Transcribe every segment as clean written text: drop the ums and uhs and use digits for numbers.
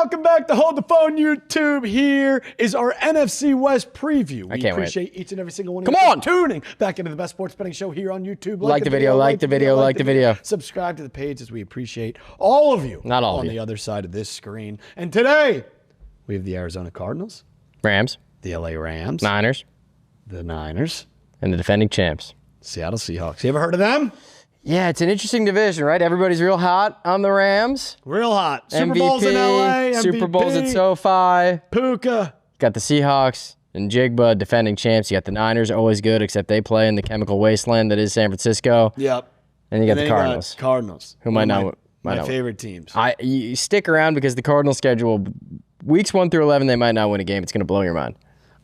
welcome back to Hold the Phone YouTube. Here is our NFC West preview. We appreciate each and every single one of you tuning back into the best sports betting show here on YouTube. Like the video. Subscribe to the page as we appreciate all of you. Not all on of you. the other side of this screen. And today, we have the Arizona Cardinals, Rams, the LA Rams, Niners, the Niners, and the defending champs, Seattle Seahawks. You ever heard of them? Yeah, it's an interesting division, right? Everybody's real hot on the Rams. Real hot. Super MVP, Bowl's in LA. MVP, Super Bowl's at SoFi. Puka. Got the Seahawks and Njigba, defending champs. You got the Niners, always good, except they play in the chemical wasteland that is San Francisco. Yep. And you got the Cardinals. Cardinals. Who might not. My favorite teams. You stick around because the Cardinals schedule, weeks 1 through 11, they might not win a game. It's going to blow your mind.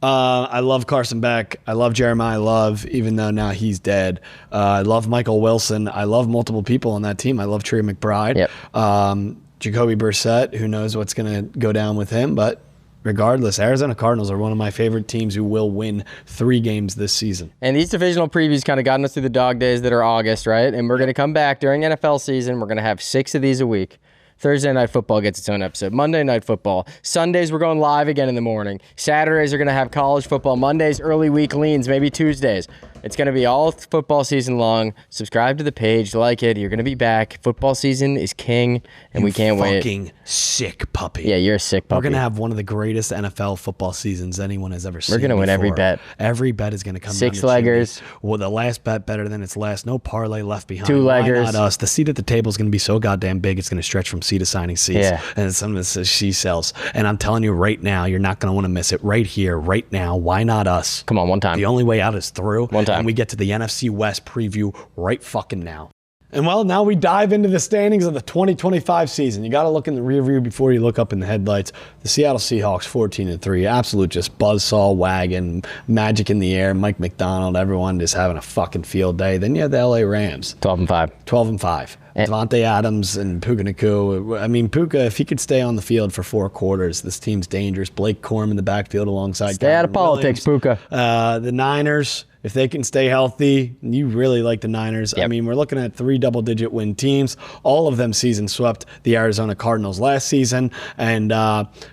I love Carson Beck. I love Jeremiah Love, even though now he's dead. I love Michael Wilson. I love multiple people on that team. I love Trey McBride. Yep. Jacoby Brissett, who knows what's going to go down with him. But regardless, Arizona Cardinals are one of my favorite teams who will win 3 games this season. And these divisional previews kind of gotten us through the dog days that are August, right? And we're going to come back during NFL season. We're going to have 6 of these a week. Thursday Night Football gets its own episode. Monday Night Football. Sundays, we're going live again in the morning. Saturdays are going to have college football. Mondays, early week leans, maybe Tuesdays. It's going to be all football season long. Subscribe to the page. Like it. You're going to be back. Football season is king, and we can't wait. Fucking sick puppy. Yeah, you're a sick puppy. We're going to have one of the greatest NFL football seasons anyone has ever seen. We're going to win every bet. Every bet is going to come 6-leggers. Well, the last bet better than its last. No parlay left behind. 2-leggers. Why not us? The seat at the table is going to be so goddamn big, it's going to stretch from seat to signing seats. Yeah. And some of it says she sells. And I'm telling you right now, you're not going to want to miss it. Right here, right now. Why not us? Come on, one time. The only way out is through. One time. And we get to the NFC West preview right fucking now. And well, now we dive into the standings of the 2025 season. You got to look in the rear view before you look up in the headlights. The Seattle Seahawks, 14-3, absolute just buzzsaw wagon, magic in the air. Mike McDonald, everyone just having a fucking field day. Then you have the LA Rams, 12-5. 12-5. Devontae Adams and Puka Nacua. I mean, Puka, if he could stay on the field for 4 quarters, this team's dangerous. Blake Corum in the backfield alongside. Stay out of politics, Puka. The Niners, if they can stay healthy, you really like the Niners. Yep. I mean, we're looking at 3 double-digit win teams. All of them season swept the Arizona Cardinals last season. And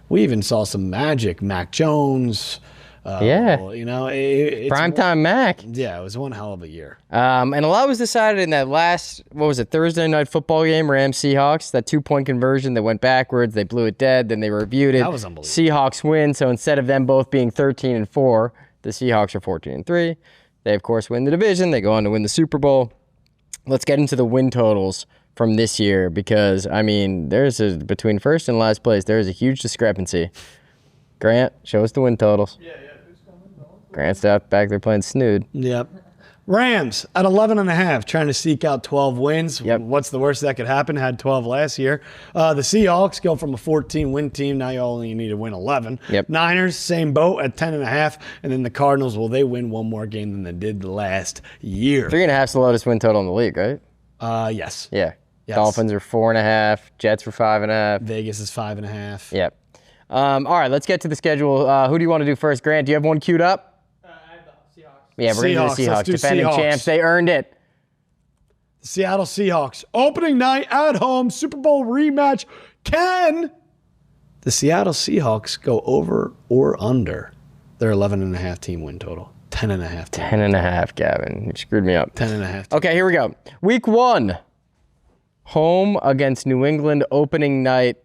we even saw some magic. Mac Jones. Yeah. You know, it's Primetime Mac. Yeah, it was one hell of a year. And a lot was decided in that last, Thursday Night Football game, Rams-Seahawks, that 2-point conversion that went backwards. They blew it dead, then they reviewed it. That was unbelievable. Seahawks win, so instead of them both being 13-4, the Seahawks are 14-3. They, of course, win the division. They go on to win the Super Bowl. Let's get into the win totals from this year because, I mean, between first and last place, there is a huge discrepancy. Grant, show us the win totals. Yeah. Grant's out back there playing snood. Yep. Rams at 11.5, trying to seek out 12 wins. Yep. What's the worst that could happen? Had 12 last year. The Seahawks go from a 14-win team. Now you only need to win 11. Yep. Niners, same boat at 10.5. And then the Cardinals, well, they win one more game than they did last year. 3.5 is the lowest win total in the league, right? Yes. Yeah. Yes. Dolphins are 4.5. Jets are 5.5. Vegas is 5.5. Yep. All right, let's get to the schedule. Who do you want to do first? Grant, do you have one queued up? Yeah, we're going to do the Seahawks. Defending champs, they earned it. The Seattle Seahawks, opening night at home, Super Bowl rematch. Can the Seattle Seahawks go over or under their 11.5 team win total? 10.5. 10.5, Gavin. You screwed me up. 10.5. Okay, here we go. Week 1, home against New England, opening night.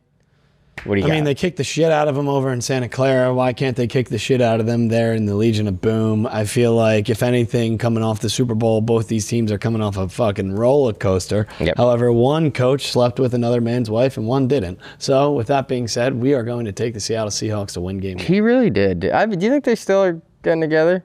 What do you got? I mean, they kicked the shit out of them over in Santa Clara. Why can't they kick the shit out of them there in the Legion of Boom? I feel like, if anything, coming off the Super Bowl, both these teams are coming off a fucking roller coaster. Yep. However, one coach slept with another man's wife and one didn't. So, with that being said, we are going to take the Seattle Seahawks to win game 1. He really did. Do you think they still are getting together?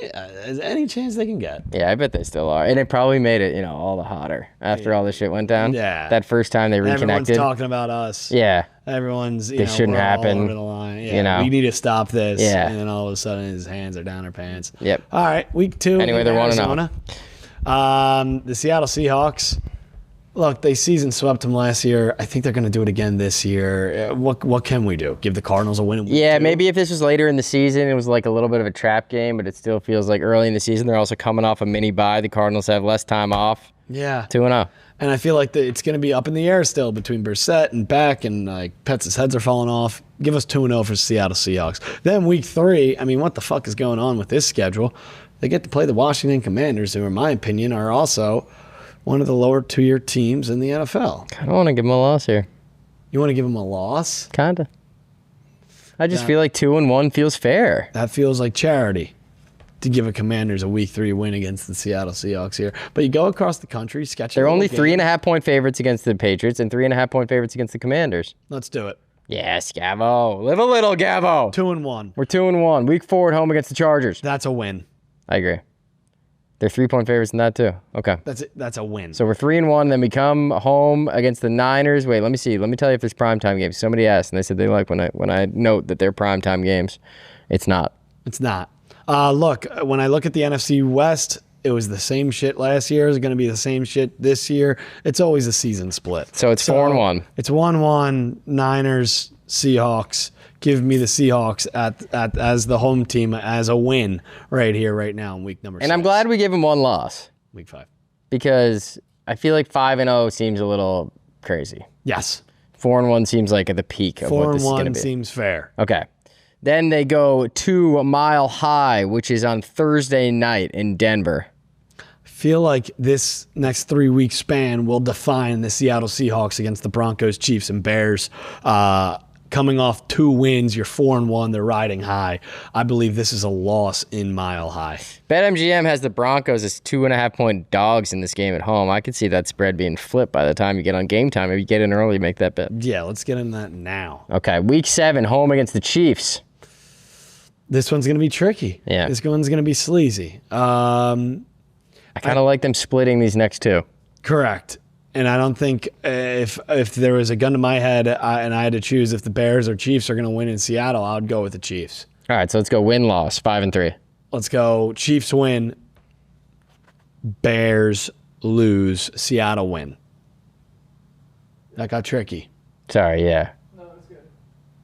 Yeah, is there any chance they can get? Yeah, I bet they still are. And it probably made it, all the hotter after all this shit went down. Yeah. That first time they reconnected. Everyone's talking about us. Yeah. Everyone's, This shouldn't happen. all over the line. Yeah, we need to stop this. Yeah. And then all of a sudden, his hands are down her pants. Yep. All right, week 2. Anyway, they're 1-0. The Seattle Seahawks, Look, they season swept them last year. I think they're going to do it again this year. What can we do? Give the Cardinals a win? Yeah, maybe if this was later in the season, it was like a little bit of a trap game, but it still feels like early in the season. They're also coming off a mini bye. The Cardinals have less time off. Yeah. 2-0. And I feel like it's going to be up in the air still between Brissett and Beck, and like Pets' heads are falling off. Give us 2-0 for Seattle Seahawks. Then week 3, I mean, what the fuck is going on with this schedule? They get to play the Washington Commanders, who, in my opinion, are also one of the lower tier teams in the NFL. I don't want to give them a loss here. You want to give them a loss? Kinda. I just feel like 2-1 feels fair. That feels like charity to give a Commanders a week 3 win against the Seattle Seahawks here. But you go across the country, sketch. They're only 3.5-point favorites against the Patriots and 3.5-point favorites against the Commanders. Let's do it. Yes, Gavo. Live a little, Gavo. 2-1. We're 2-1. Week 4 at home against the Chargers. That's a win. I agree. They're 3-point favorites in that too. Okay. That's it. That's a win. So we're 3-1. Then we come home against the Niners. Wait, let me see. Let me tell you if there's primetime games. Somebody asked, and they said they like when I note that they're primetime games. It's not. It's not. Look, when I look at the NFC West, it was the same shit last year. It's going to be the same shit this year. It's always a season split. So it's 4-1. It's 1-1. Niners, Seahawks. Give me the Seahawks as the home team as a win right here, right now in week number 6. And I'm glad we gave them one loss. Week 5. Because I feel like 5-0 seems a little crazy. Yes. 4-1 seems like at the peak of what this is going to be. 4-1 seems fair. Okay. Then they go to Mile High, which is on Thursday night in Denver. I feel like this next 3-week span will define the Seattle Seahawks against the Broncos, Chiefs, and Bears. Coming off 2 wins, you're 4-1. They're riding high. I believe this is a loss in Mile High. BetMGM has the Broncos as 2.5-point dogs in this game at home. I could see that spread being flipped by the time you get on game time. If you get in early, make that bet. Yeah, let's get in that now. Okay, week 7, home against the Chiefs. This one's going to be tricky. Yeah. This one's going to be sleazy. I kind of like them splitting these next 2. Correct. And I don't think if there was a gun to my head and I had to choose if the Bears or Chiefs are going to win in Seattle, I would go with the Chiefs. All right, so let's go win-loss, 5-3. Let's go Chiefs win, Bears lose, Seattle win. That got tricky. Sorry, yeah.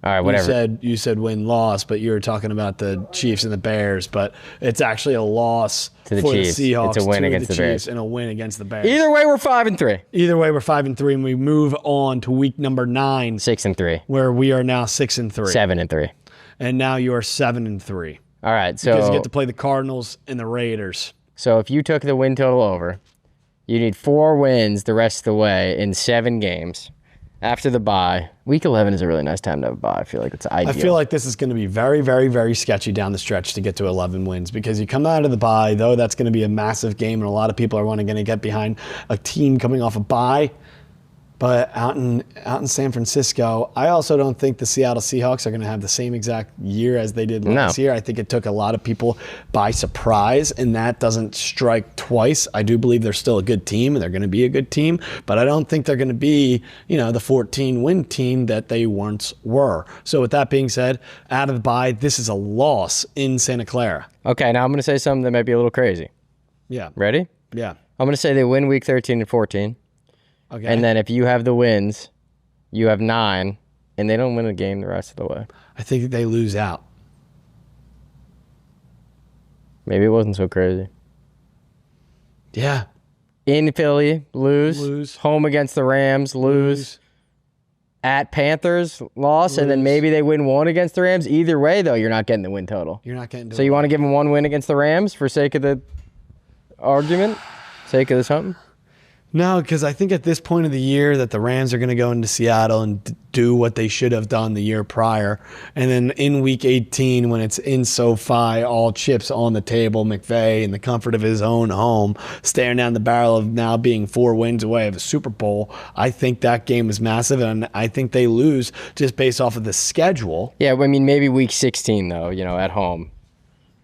All right, whatever. You said win-loss, but you were talking about the Chiefs and the Bears, but it's actually a loss to the for Chiefs. the Seahawks. It's a win to against the Bears. And a win against the Bears. Either way, we're 5-3. Either way, we're 5-3, and we move on to week number 9. 6-3. Where we are now 6-3. 7-3. And now you are 7-3. All right, so Because you get to play the Cardinals and the Raiders. So if you took the win total over, you need 4 wins the rest of the way in 7 games. After the bye, week 11 is a really nice time to have a bye. I feel like it's ideal. I feel like this is going to be very, very, very sketchy down the stretch to get to 11 wins because you come out of the bye, though that's going to be a massive game, and a lot of people are going to get behind a team coming off a bye. But out in San Francisco, I also don't think the Seattle Seahawks are going to have the same exact year as they did last year. I think it took a lot of people by surprise, and that doesn't strike twice. I do believe they're still a good team, and they're going to be a good team, but I don't think they're going to be, the 14-win team that they once were. So with that being said, out of the bye, this is a loss in Santa Clara. Okay, now I'm going to say something that might be a little crazy. Yeah. Ready? Yeah. I'm going to say they win week 13 and 14. Okay. And then if you have the wins, you have 9, and they don't win a game the rest of the way. I think they lose out. Maybe it wasn't so crazy. Yeah. In Philly, lose. Home against the Rams, lose. At Panthers, loss. And then maybe they win 1 against the Rams. Either way, though, you're not getting the win total. You're not getting. So you want to give them 1 win against the Rams for sake of the argument? Sake of something? No, because I think at this point of the year that the Rams are going to go into Seattle and do what they should have done the year prior. And then in week 18, when it's in SoFi, all chips on the table, McVay in the comfort of his own home, staring down the barrel of now being 4 wins away of a Super Bowl, I think that game is massive, and I think they lose just based off of the schedule. Yeah, I mean, maybe week 16, though, at home.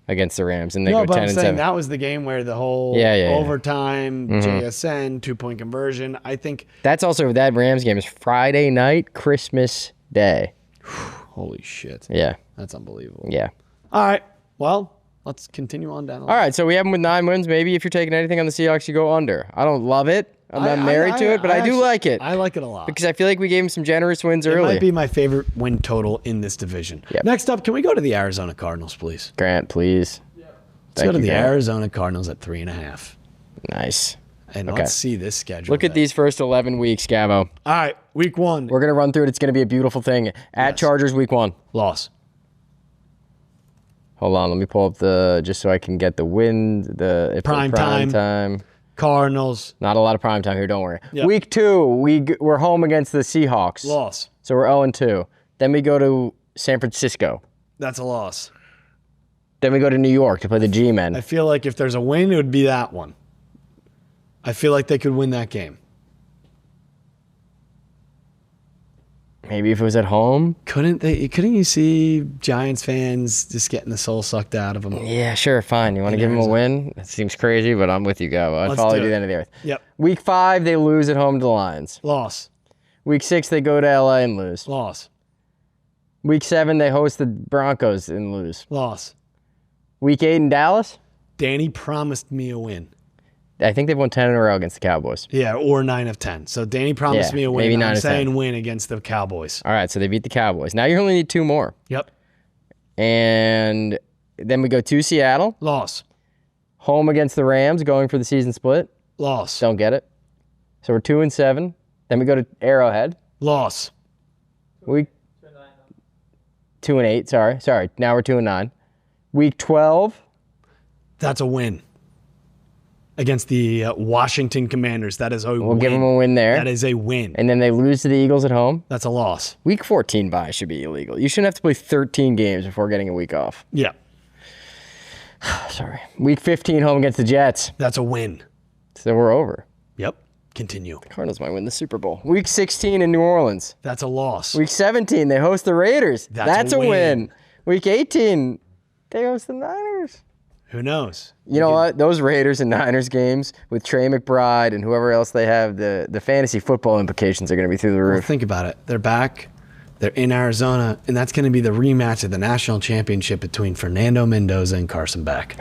Against the Rams, and they go 10 and 7. No, but I'm saying that was the game where the whole overtime, JSN, 2-point conversion. I think that's also that Rams game is Friday night, Christmas Day. Holy shit! Yeah, that's unbelievable. Yeah. All right. Well, let's continue on down the All right, so we have them with 9 wins. Maybe if you're taking anything on the Seahawks, you go under. I don't love it. I'm not married to it, but I do like it. I like it a lot. Because I feel like we gave them some generous wins It early. might be my favorite win total in this division. Yep. Next up, can we go to the Arizona Cardinals, please? Grant, please. Let's go to the Arizona Cardinals at 3.5. Nice. And let's see this schedule. Look at these first 11 weeks, Gavo. All right, week 1. We're going to run through it. It's going to be a beautiful thing. At Chargers, week 1. Loss. Hold on, let me pull up just so I can get the win. Prime time. Cardinals. Not a lot of prime time here, don't worry. Yep. Week 2, we're home against the Seahawks. Loss. So we're 0-2. Then we go to San Francisco. That's a loss. Then we go to New York to play the G-Men. I feel like if there's a win, it would be that one. I feel like they could win that game. Maybe if it was at home. Couldn't you see Giants fans just getting the soul sucked out of them? Yeah, sure, fine. You want to give them a win? That seems crazy, but I'm with you, Gavo. I'd follow you to the end of the earth. Yep. Week 5, they lose at home to the Lions. Loss. Week 6, they go to LA and lose. Loss. Week 7, they host the Broncos and lose. Loss. Week 8 in Dallas. Danny promised me a win. I think they've won 10 in a row against the Cowboys. Yeah, or 9 of 10. So Danny promised me a win. Maybe 9 I'm of 10. saying win against the Cowboys. All right, so they beat the Cowboys. Now you only need 2 more. Yep. And then we go to Seattle. Loss. Home against the Rams, going for the season split. Loss. Don't get it. So we're 2-7. Then we go to Arrowhead. Loss. Week 2-8. Sorry. Now we're 2-9. Week 12. That's a win. Against the Washington Commanders. That is a win. We'll give them a win there. That is a win. And then they lose to the Eagles at home. That's a loss. Week 14 bye should be illegal. You shouldn't have to play 13 games before getting a week off. Yeah. Sorry. Week 15 home against the Jets. That's a win. So we're over. Yep. Continue. Cardinals might win the Super Bowl. Week 16 in New Orleans. That's a loss. Week 17, they host the Raiders. That's a win. Week 18, they host the Niners. Who knows? You know what? Those Raiders and Niners games with Trey McBride and whoever else they have, the fantasy football implications are going to be through the roof. Well, think about it. They're back. They're in Arizona, and that's going to be the rematch of the national championship between Fernando Mendoza and Carson Beck.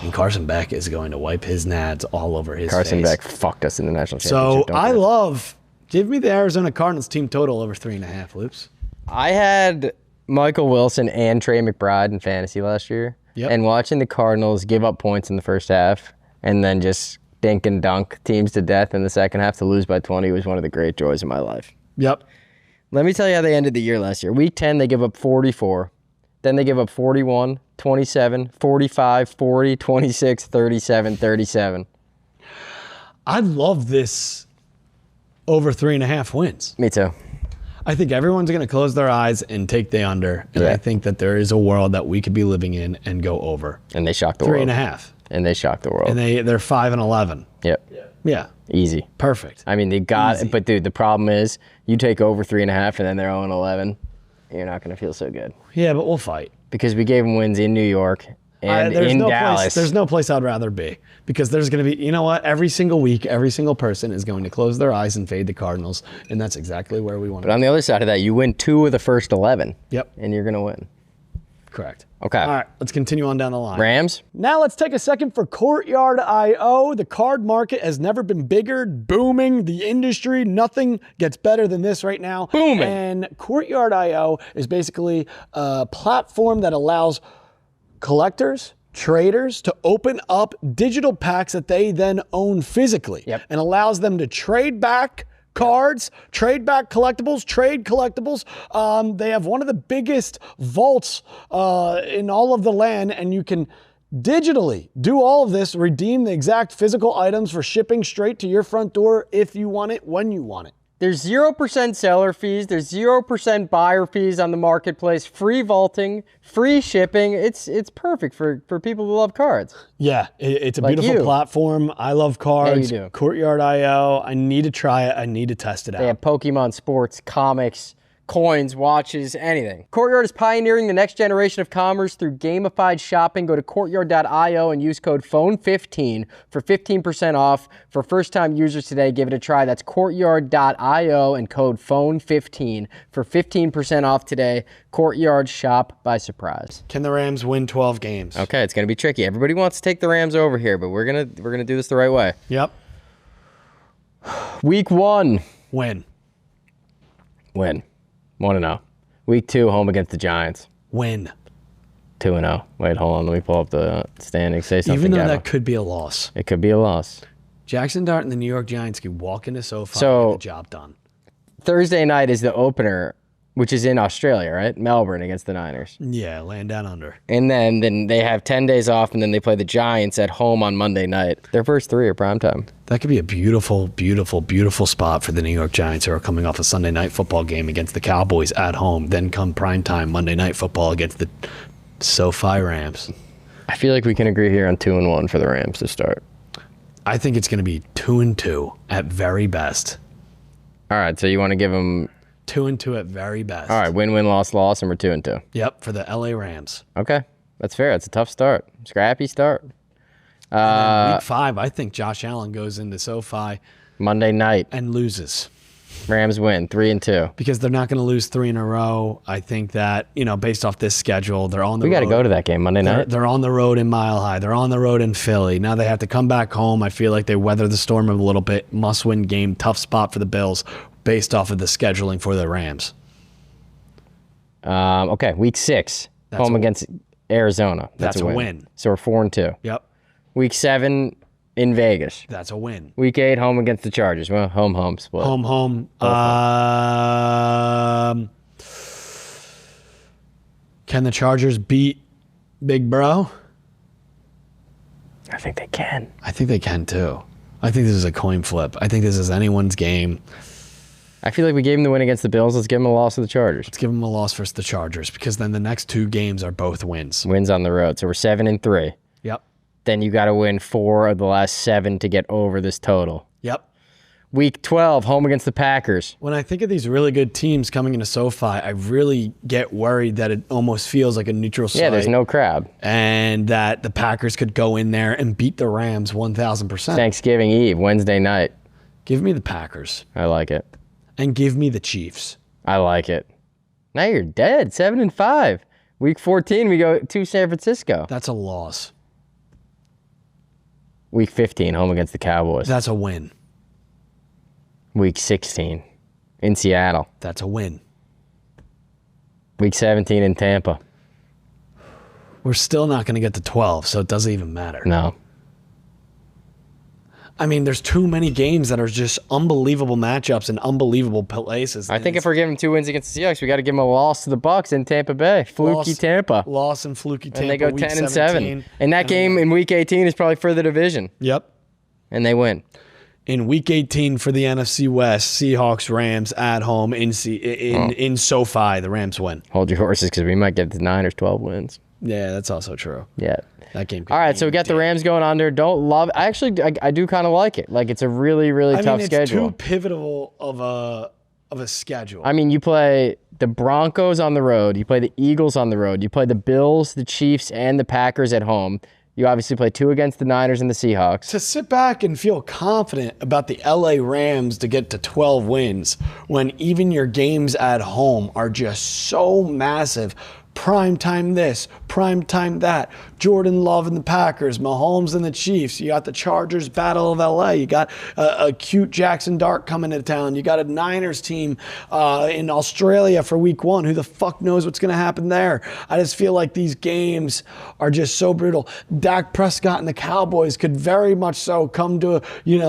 And Carson Beck is going to wipe his nads all over his Carson face. Beck fucked us in the national championship. So give me the Arizona Cardinals team total over 3.5, Loops. I had Michael Wilson and Trey McBride in fantasy last year. Yep. And watching the Cardinals give up points in the first half and then just dink and dunk teams to death in the second half to lose by 20 was one of the great joys of my life. Yep. Let me tell you how they ended the year last year. Week 10, they give up 44. Then they give up 41, 27, 45, 40, 26, 37, 37. I love this over 3.5 wins. Me too. I think everyone's going to close their eyes and take the under. And Yeah. I think that there is a world that we could be living in and go over. And they shocked the world. 3.5. And they shocked the world. And they're 5-11. Yep. Yeah. Easy. Perfect. I mean, they got Easy. it. But, dude, the problem is you take over 3.5 and then they're 0-11. You're not going to feel so good. Yeah, but we'll fight. Because we gave them wins in New York and in Dallas. There's no place I'd rather be because there's going to be, you know what? Every single week, every single person is going to close their eyes and fade the Cardinals, and that's exactly where we want to But on the other side of that, you win 2 of the first 11. Yep. And you're going to win. Correct. Okay. All right, let's continue on down the line. Rams? Now let's take a second for Courtyard.io. The card market has never been bigger, booming. The industry, nothing gets better than this right now. Booming. And Courtyard.io is basically a platform that allows collectors, traders to open up digital packs that they then own physically. Yep. And allows them to trade back cards, trade back collectibles, trade collectibles. They have one of the biggest vaults in all of the land, and you can digitally do all of this, redeem the exact physical items for shipping straight to your front door if you want it, when you want it. There's 0% seller fees. There's 0% buyer fees on the marketplace. Free vaulting, free shipping. It's perfect for people who love cards. Yeah, it's a Like beautiful you. platform. I love cards. Yeah, you do. Courtyard.io. I need to try it. I need to test it out. They have Pokemon sports, comics, coins, watches, anything. Courtyard is pioneering the next generation of commerce through gamified shopping. Go to courtyard.io and use code PHONE15 for 15% off. For first-time users today, give it a try. That's courtyard.io and code PHONE15 for 15% off today. Courtyard, shop by surprise. Can the Rams win 12 games? Okay, it's going to be tricky. Everybody wants to take the Rams over here, but we're going to do this the right way. Yep. Week 1. Win. 1-0. Week 2, home against the Giants. Win. 2-0. Wait, hold on. Let me pull up the standings. Say something. Even though Gavin. that could be a loss. It could be a loss. Jackson Dart and the New York Giants could walk into SoFi and get the job done. Thursday night is the opener, which is in Australia, right? Melbourne against the Niners. Yeah, laying down under. And then they have 10 days off, and then they play the Giants at home on Monday night. Their first 3 are primetime. That could be a beautiful, beautiful, beautiful spot for the New York Giants, who are coming off a Sunday night football game against the Cowboys at home. Then come primetime Monday night football against the SoFi Rams. I feel like we can agree here on 2-1 for the Rams to start. I think it's going to be 2-2 at very best. All right, so you want to give them 2-2 at very best. All right, win-win, loss, and we're 2-2. Yep, for the LA Rams. Okay, that's fair. That's a tough start. Scrappy start. Week 5, I think Josh Allen goes into SoFi Monday night. and loses. Rams win 3-2. Because they're not going to lose 3 in a row. I think that, based off this schedule, they're on the road. We got to go to that game Monday night. They're on the road in Mile High. They're on the road in Philly. Now they have to come back home. I feel like they weather the storm a little bit. Must-win game. Tough spot for the Bills based off of the scheduling for the Rams. Okay, week 6, home against Arizona. That's a win. So we're 4-2. Yep. Week 7 in Vegas. That's a win. Week 8, home against the Chargers. Well, home split. Home. Can the Chargers beat Big Bro? I think they can. I think they can too. I think this is a coin flip. I think this is anyone's game. I feel like we gave them the win against the Bills. Let's give them a loss to the Chargers. Let's give them a loss versus the Chargers, because then the next 2 games are both wins. Wins on the road. So we're 7-3. Yep. Then you got to win 4 of the last 7 to get over this total. Yep. Week 12, home against the Packers. When I think of these really good teams coming into SoFi, I really get worried that it almost feels like a neutral site. Yeah, there's no crowd. And that the Packers could go in there and beat the Rams 1,000%. Thanksgiving Eve, Wednesday night. Give me the Packers. I like it. And give me the Chiefs. I like it. Now you're dead, 7-5. Week 14, we go to San Francisco. That's a loss. Week 15, home against the Cowboys. That's a win. Week 16, in Seattle. That's a win. Week 17 in Tampa. We're still not going to get to 12, so it doesn't even matter. No. I mean, there's too many games that are just unbelievable matchups and unbelievable places. I think if we're giving 2 wins against the Seahawks, we got to give them a loss to the Bucs in Tampa Bay. Fluky Tampa. Loss and fluky Tampa. And they go week 10-7. And that game in Week 18 is probably for the division. Yep. And they win. In Week 18 for the NFC West, Seahawks, Rams at home in SoFi, the Rams win. Hold your horses, because we might get the Niners 12 wins. Yeah, that's also true. Yeah. That game. All right, so we got the Rams going under. Don't love. I do kind of like it. Like, it's a really, really tough schedule. It's too pivotal of a schedule. I mean, you play the Broncos on the road. You play the Eagles on the road. You play the Bills, the Chiefs, and the Packers at home. You obviously play 2 against the Niners and the Seahawks. To sit back and feel confident about the LA Rams to get to 12 wins when even your games at home are just so massive. Prime time this, prime time that. Jordan Love and the Packers, Mahomes and the Chiefs. You got the Chargers Battle of LA. You got a cute Jackson Dart coming to town. You got a Niners team in Australia for week 1. Who the fuck knows what's going to happen there? I just feel like these games are just so brutal. Dak Prescott and the Cowboys could very much so come to,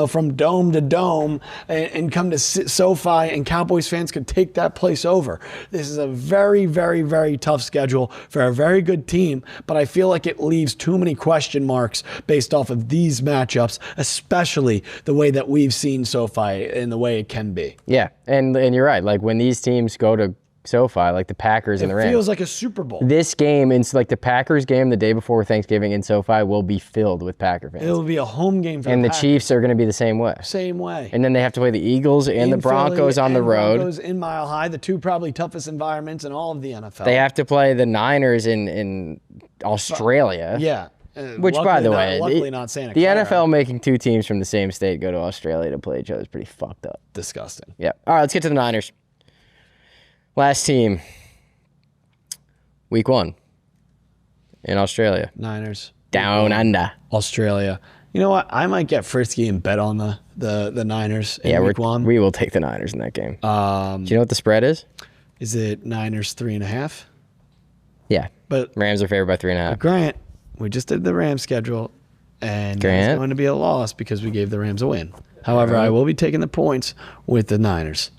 from dome to dome and come to SoFi, and Cowboys fans could take that place over. This is a very, very, very tough schedule for a very good team, but I feel like it leaves too many question marks based off of these matchups, especially the way that we've seen SoFi and the way it can be. Yeah, and you're right. Like, when these teams go to SoFi, like the Packers and the Rams. It feels like a Super Bowl. This game, it's like the Packers game the day before Thanksgiving in SoFi will be filled with Packer fans. It will be a home game for and the the Packers. Chiefs are going to be the same way. Same way. And then they have to play the Eagles and the Broncos on the road. Broncos in Mile High, the two probably toughest environments in all of the NFL. They have to play the Niners in Australia. Yeah. Which, by the way, luckily not Santa the Clara. NFL making two teams from the same state go to Australia to play each other is pretty fucked up. Disgusting. Yeah. All right, let's get to the Niners. Last team, week 1 in Australia. Niners. Down under. Australia. You know what? I might get frisky and bet on the Niners in week 1. We will take the Niners in that game. Do you know what the spread is? Is it Niners 3.5? Yeah. But Rams are favored by 3.5. Grant, we just did the Rams schedule, and it's going to be a loss because we gave the Rams a win. However, I will be taking the points with the Niners.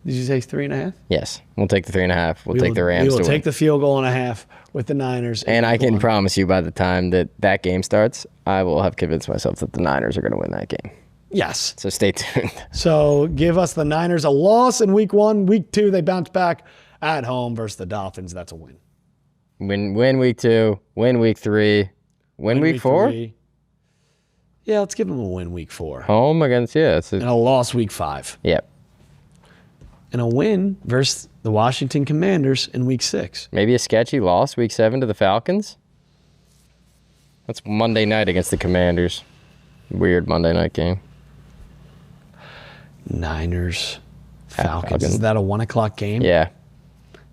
Did you say 3.5? Yes, we'll take the 3.5. We'll take the Rams. We will to take win. the field goal and a half with the Niners. And I can promise you, by the time that game starts, I will have convinced myself that the Niners are going to win that game. Yes. So stay tuned. So give us the Niners a loss in week 1. Week 2, they bounce back at home versus the Dolphins. That's a win. Win week 2, win week 3, win week 4? 3. Yeah, let's give them a win week 4. Home against, and a loss week 5. Yep. And a win versus the Washington Commanders in week 6. Maybe a sketchy loss week 7 to the Falcons. That's Monday night against the Commanders. Weird Monday night game. Niners, Falcons. Is that a 1 o'clock game? Yeah.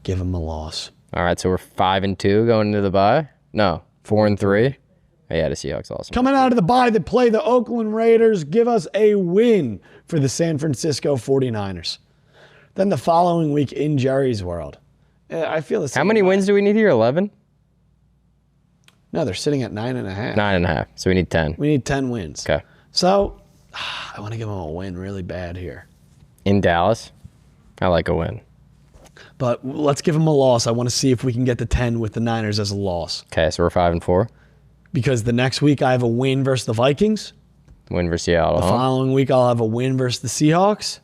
Give them a loss. All right, so we're 5-2 going into the bye? No, 4-3. Yeah, the Seahawks also. Coming out of the bye, they play the Oakland Raiders. Give us a win for the San Francisco 49ers. Then the following week in Jerry's World. I feel the same. How many wins do we need here? 11? No, they're sitting at 9.5. 9.5. So we need 10. We need 10 wins. Okay. So I want to give them a win really bad here. In Dallas? I like a win. But let's give them a loss. I want to see if we can get to 10 with the Niners as a loss. Okay, so we're 5-4. Because the next week I have a win versus the Vikings. Win versus Seattle. The following week I'll have a win versus the Seahawks.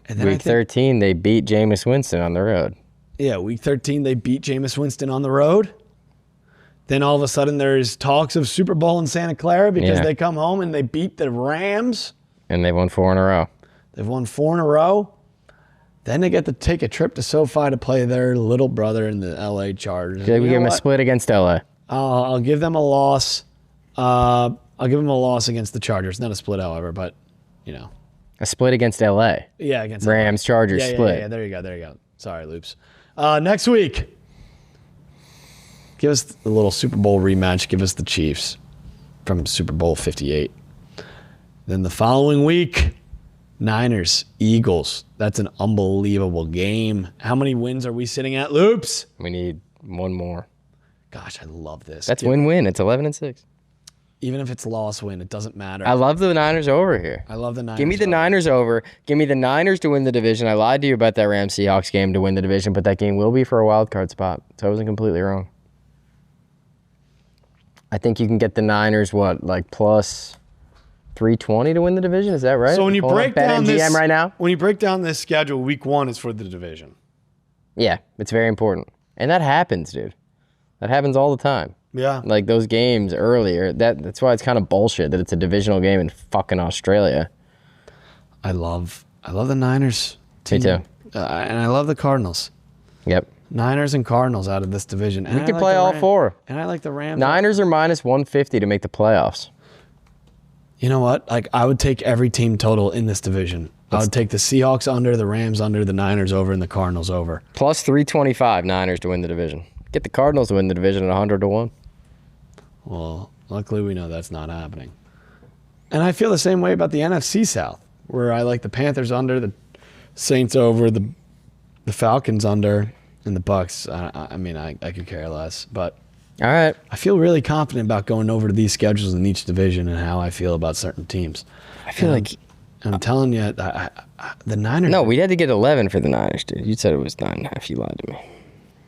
And then week 13, they beat Jameis Winston on the road. Yeah, week 13, they beat Jameis Winston on the road. Then all of a sudden there's talks of Super Bowl in Santa Clara because they come home and they beat the Rams. And they won 4 in a row. They've won 4 in a row. Then they get to take a trip to SoFi to play their little brother in the L.A. Chargers. We give them a split against L.A. I'll give them a loss. I'll give them a loss against the Chargers. Not a split, however, but, you know. A split against L.A. Yeah, against Rams, LA. Chargers split. Yeah, there you go. Sorry, Loops. Next week, give us a little Super Bowl rematch. Give us the Chiefs from Super Bowl 58. Then the following week, Niners, Eagles. That's an unbelievable game. How many wins are we sitting at, Loops? We need one more. Gosh, I love this. That's win-win. It's 11-6. Even if it's loss-win, it doesn't matter. I love the Niners over here. I love the Niners. Give me the Niners over. Give me the Niners to win the division. I lied to you about that Rams-Seahawks game to win the division, but that game will be for a wild card spot, so I wasn't completely wrong. I think you can get the Niners, plus 320 to win the division? Is that right? So when you break down this right now? When you break down this schedule, week 1 is for the division. Yeah, it's very important. And that happens, dude. That happens all the time. Yeah. Like those games earlier, that's why it's kind of bullshit that it's a divisional game in fucking Australia. I love the Niners team. Me too. And I love the Cardinals. Yep. Niners and Cardinals out of this division. And We can play all 4. And I like the Rams. Niners are minus 150 to make the playoffs. You know what? I would take every team total in this division. I would take the Seahawks under, the Rams under, the Niners over, and the Cardinals over. Plus 325 Niners to win the division. Get the Cardinals to win the division at 100-1. Well, luckily we know that's not happening. And I feel the same way about the NFC South, where I like the Panthers under, the Saints over, the Falcons under, and the Bucks. I could care less. But all right, I feel really confident about going over to these schedules in each division and how I feel about certain teams. I feel like I'm telling you, the Niners. No, we had to get 11 for the Niners, dude. You said it was 9.5. You lied to me.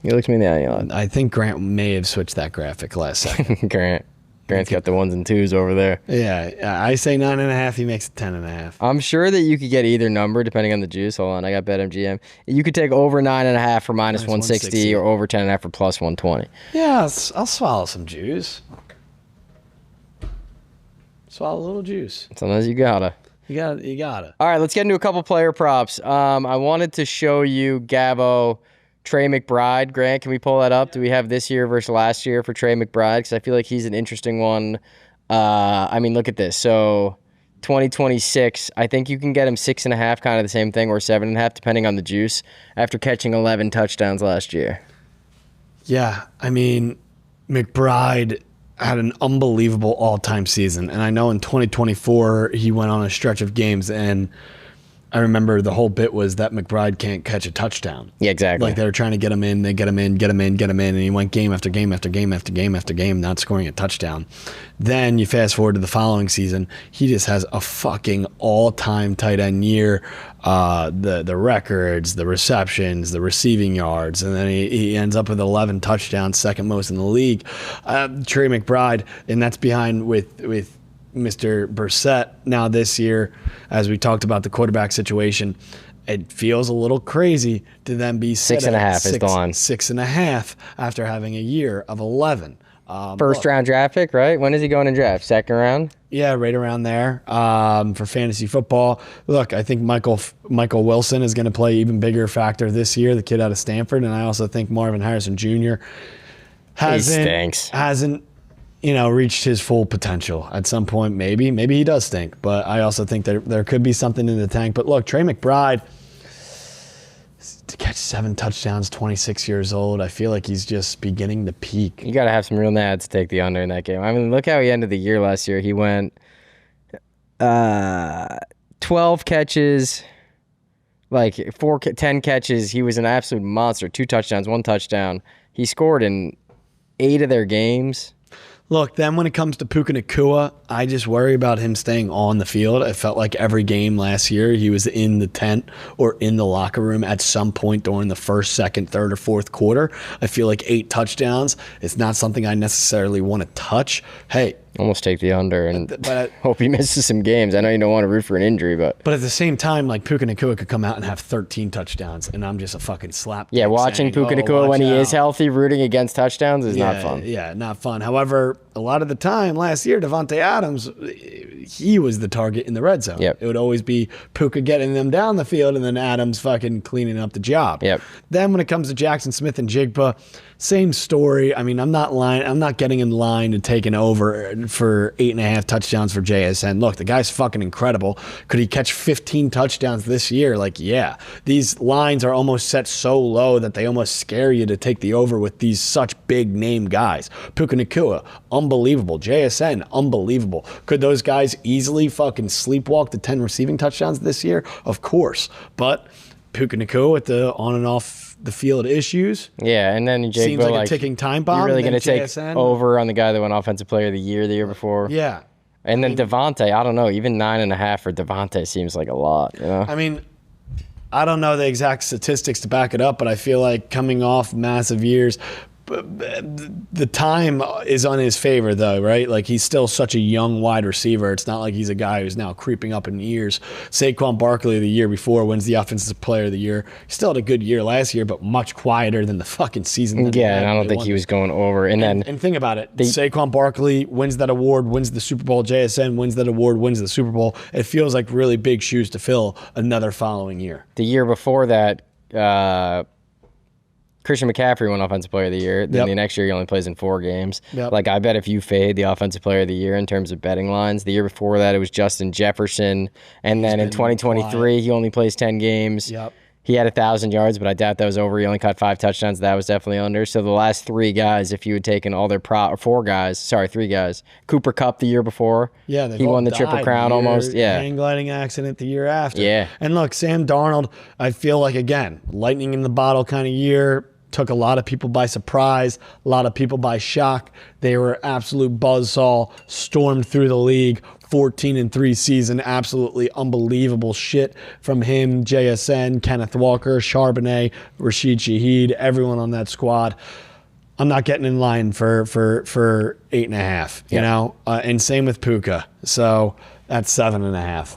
You looked me in the eye. You lied. I think Grant may have switched that graphic last second. Grant. Grant's got the ones and twos over there. Yeah, I say 9.5. He makes it 10.5. I'm sure that you could get either number depending on the juice. Hold on, I got BetMGM. You could take over 9.5 for minus 160 or over 10.5 for plus 120. Yeah, I'll swallow some juice. Swallow a little juice. Sometimes you gotta. You gotta. All right, let's get into a couple player props. I wanted to show you Gabo, Trey McBride. Grant, can we pull that up? Do we have this year versus last year for Trey McBride? Because I feel like he's an interesting one. Look at this. So 2026, I think you can get him 6.5, kind of the same thing, or 7.5, depending on the juice, after catching 11 touchdowns last year. Yeah, McBride had an unbelievable all-time season. And I know in 2024, he went on a stretch of games, and I remember the whole bit was that McBride can't catch a touchdown. Yeah, exactly. Like they were trying to get him in, they get him in, and he went game after game after game after game after game, not scoring a touchdown. Then you fast forward to the following season, he just has a fucking all-time tight end year. The records, the receptions, the receiving yards, and then he ends up with 11 touchdowns, second most in the league. Trey McBride, and that's behind with Mr. Brissett now this year. As we talked about the quarterback situation, it feels a little crazy to then be 6.5 is the line. 6.5 after having a year of 11. First round draft pick, right? When is he going in draft? Second round? Yeah, right around there for fantasy football. Look, I think Michael Wilson is going to play an even bigger factor this year, the kid out of Stanford, and I also think Marvin Harrison Jr. hasn't reached his full potential at some point. Maybe he does stink, but I also think there could be something in the tank. But look, Trey McBride, to catch 7 touchdowns, 26 years old, I feel like he's just beginning to peak. You got to have some real nads to take the under in that game. I mean, look how he ended the year last year. He went 12 catches, 10 catches. He was an absolute monster. 2 touchdowns, 1 touchdown. He scored in 8 of their games. Look, then when it comes to Puka Nacua, I just worry about him staying on the field. I felt like every game last year he was in the tent or in the locker room at some point during the first, second, third, or fourth quarter. I feel like 8 touchdowns is not something I necessarily want to touch. Hey, almost take the under and hope he misses some games. I know you don't want to root for an injury, but at the same time, like Puka Nacua could come out and have 13 touchdowns, and I'm just a fucking slap. Yeah, watching Puka Nacua when he is healthy, rooting against touchdowns is not fun. Yeah, not fun. However, a lot of the time last year, Devontae Adams, he was the target in the red zone. Yep. It would always be Puka getting them down the field, and then Adams fucking cleaning up the job. Yep. Then when it comes to Jackson Smith-Njigba, same story. I mean, I'm not getting in line and taking over for 8.5 touchdowns for JSN. Look, the guy's fucking incredible. Could he catch 15 touchdowns this year? Like, yeah. These lines are almost set so low that they almost scare you to take the over with these such big name guys. Puka Nacua, unbelievable. JSN, unbelievable. Could those guys easily fucking sleepwalk to 10 receiving touchdowns this year? Of course. But Puka Nacua with the on and off the field issues. Yeah, and then Njigba, seems like a ticking time bomb. You're really going to take over on the guy that won Offensive Player of the Year the year before. Yeah. And then Devontae, I don't know, even 9.5 for Devontae seems like a lot. You know? I mean, I don't know the exact statistics to back it up, but I feel like coming off massive years, the time is on his favor, though, right? Like, he's still such a young wide receiver. It's not like he's a guy who's now creeping up in years. Saquon Barkley the year before wins the Offensive Player of the Year. He still had a good year last year, but much quieter than the fucking season. Yeah, and I don't think he was going over. And think about it. Saquon Barkley wins that award, wins the Super Bowl. JSN wins that award, wins the Super Bowl. It feels like really big shoes to fill another following year. The year before that, Christian McCaffrey won Offensive Player of the Year. Then the next year he only plays in 4 games. Yep. Like, I bet if you fade the Offensive Player of the Year in terms of betting lines, the year before that it was Justin Jefferson. And then in 2023 he only plays 10 games. Yep. He had 1,000 yards, but I doubt that was over. He only caught 5 touchdowns. That was definitely under. So the last 3 guys, if you had taken all their 3 guys. Cooper Kupp the year before. Yeah, he won the Triple Crown almost. Yeah. Hang gliding accident the year after. Yeah. And look, Sam Darnold, I feel like, again, lightning in the bottle kind of year. Took a lot of people by surprise, a lot of people by shock. They were absolute buzzsaw, stormed through the league, 14-3 season, absolutely unbelievable shit from him, JSN, Kenneth Walker, Charbonnet, Rashid Shaheed, everyone on that squad. I'm not getting in line for 8.5. You know, and same with Puka. So that's 7.5.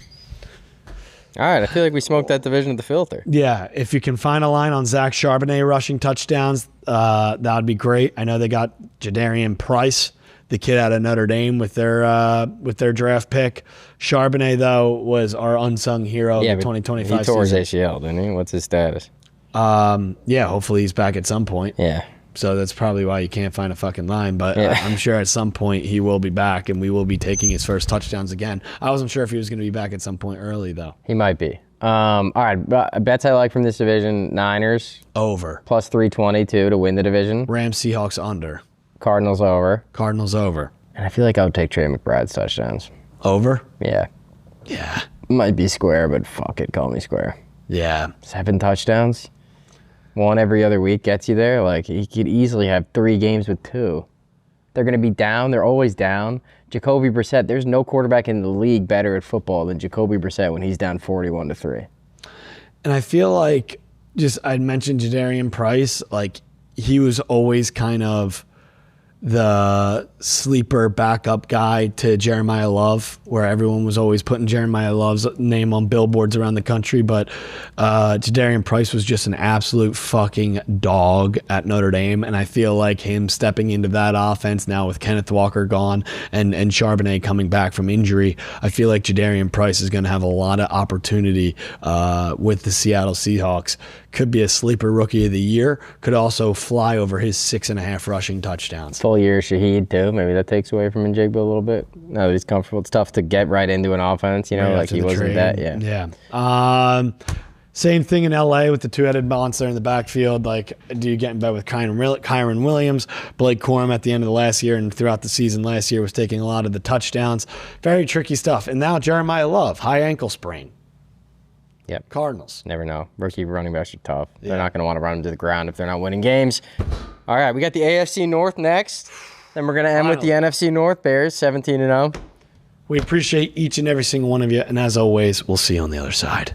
All right, I feel like we smoked that division of the filter. Yeah, if you can find a line on Zach Charbonnet rushing touchdowns, that would be great. I know they got Jadarian Price, the kid out of Notre Dame, with their draft pick. Charbonnet, though, was our unsung hero of the 2025 he tore season. his ACL, didn't he? What's his status? Yeah, hopefully he's back at some point. Yeah. So that's probably why you can't find a fucking line. But I'm sure at some point he will be back, and we will be taking his first touchdowns again. I wasn't sure if he was going to be back at some point early, though. He might be. All right, bets I like from this division: Niners over plus 322 to win the division. Rams Seahawks under. Cardinals over. Cardinals over. And I feel like I would take Trey McBride's touchdowns. Over? Yeah. Yeah. Might be square, but fuck it, call me square. Yeah. 7 touchdowns. 1 every other week gets you there. Like, he could easily have 3 games with 2. They're going to be down. They're always down. Jacoby Brissett, there's no quarterback in the league better at football than Jacoby Brissett when he's down 41-3. And I feel like, I'd mentioned Jadarian Price, like, he was always kind of the sleeper backup guy to Jeremiah Love, where everyone was always putting Jeremiah Love's name on billboards around the country. But Jadarian Price was just an absolute fucking dog at Notre Dame. And I feel like him stepping into that offense now with Kenneth Walker gone and Charbonnet coming back from injury, I feel like Jadarian Price is going to have a lot of opportunity with the Seattle Seahawks. Could be a sleeper rookie of the year. Could also fly over his 6.5 rushing touchdowns. Full year Shaheed too. Maybe that takes away from Njigba a little bit. Now that he's comfortable, it's tough to get right into an offense. You know, like he wasn't that. Yeah. Same thing in LA with the two-headed monster in the backfield. Like, do you get in bed with Kyron Williams? Blake Corum at the end of the last year and throughout the season last year was taking a lot of the touchdowns. Very tricky stuff. And now Jeremiah Love, high ankle sprain. Yep. Cardinals. Never know. Rookie running backs are tough. Yeah. They're not going to want to run them to the ground if they're not winning games. All right, we got the AFC North next. Then we're going to end with the NFC North. Bears, 17-0. We appreciate each and every single one of you. And as always, we'll see you on the other side.